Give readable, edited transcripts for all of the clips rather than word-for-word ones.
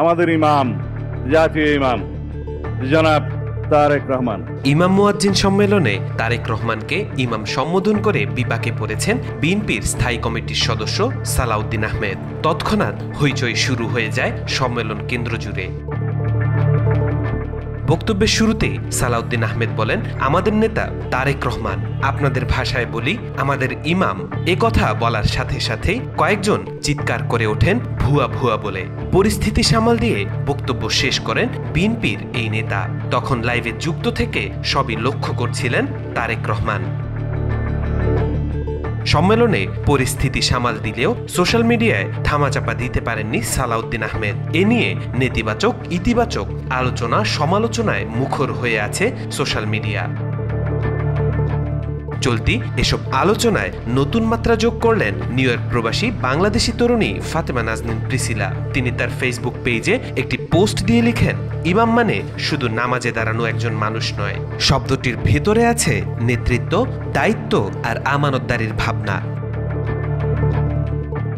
আমাদের ইমাম, জাতীয় ইমাম জনাব তারেক রহমান। ইমাম মুয়াজ্জিন সম্মেলনে তারেক রহমানকে ইমাম সম্বোধন করে বিপাকে পড়েছেন বিএনপির স্থায়ী কমিটির সদস্য সালাউদ্দিন আহমেদ। তৎক্ষণাৎ হইচই শুরু হয়ে যায় সম্মেলন কেন্দ্র জুড়ে। বক্তব্যের শুরুতেই সালাউদ্দিন আহমেদ বলেন, আমাদের নেতা তারেক রহমান, আপনাদের ভাষায় বলি আমাদের ইমাম। কথা বলার সাথে সাথেই কয়েকজন চিৎকার করে ওঠেন ভুয়া ভুয়া বলে। পরিস্থিতি সামাল দিয়ে বক্তব্য শেষ করেন বিএনপির এই নেতা। তখন লাইভে যুক্ত থেকে সবই লক্ষ্য করছিলেন তারেক রহমান। সম্মেলনে পরিস্থিতি সামাল দিলেও সোশ্যাল মিডিয়ায় ধামাচাপা দিতে পারেননি সালাউদ্দিন আহমেদ। এ নিয়ে নেতিবাচক ইতিবাচক আলোচনা সমালোচনায় মুখর হয়ে আছে সোশ্যাল মিডিয়া। চলতি এসব আলোচনায় নতুন মাত্রা যোগ করলেন নিউ ইয়র্ক প্রবাসী বাংলাদেশি তরুণী ফাতেমা নাজনীন প্রিসিলা। তিনি তার ফেসবুক পেজে একটি পোস্ট দিয়ে লিখেন, ইমাম মানে শুধু নামাজে দাঁড়ানো একজন মানুষ নয়, শব্দটির ভেতরে আছে নেতৃত্ব, দায়িত্ব আর আমানতদারির ভাবনা।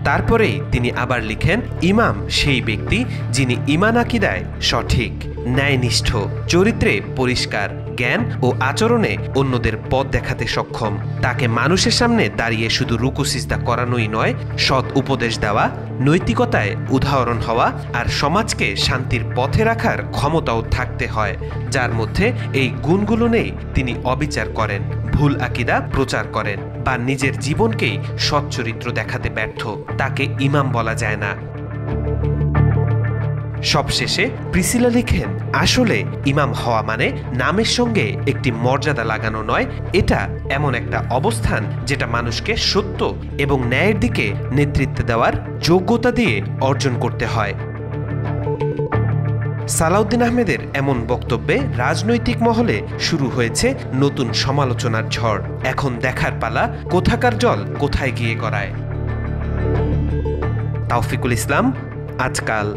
তারপরেই তিনি আবার লিখেন, ইমাম সেই ব্যক্তি যিনি ঈমান আকীদায় সঠিক, ন্যায়নিষ্ঠ, চরিত্রে পরিষ্কার, জ্ঞান ও আচরণে অন্যদের পথ দেখাতে সক্ষম। তাকে মানুষের সামনে দাঁড়িয়ে শুধু রুকু সিজদা করানোই নয়, সৎ উপদেশ দেওয়া, নৈতিকতায় উদাহরণ হওয়া আর সমাজকে শান্তির পথে রাখার ক্ষমতাও থাকতে হয়। যার মধ্যে এই গুণগুলো নেই তিনি অবিচার করেন, ভুল আকীদা প্রচার করেন বা নিজের জীবনকেই সৎ চরিত্র দেখাতে ব্যর্থ, তাকে ইমাম বলা যায় না। সবশেষে প্রিসিলা লিখেন, আসলে ইমাম হওয়া মানে নামের সঙ্গে একটি মর্যাদা লাগানো নয়, এটা এমন একটা অবস্থান যেটা মানুষকে সত্য এবং ন্যায়ের দিকে নেতৃত্ব দেওয়ার যোগ্যতা দিয়ে অর্জন করতে হয়। সালাউদ্দিন আহমেদের এমন বক্তব্যে রাজনৈতিক মহলে শুরু হয়েছে নতুন সমালোচনার ঝড়। এখন দেখার পালা কোথাকার জল কোথায় গিয়ে গড়ায়। তাওফিকুল ইসলাম, আজকাল।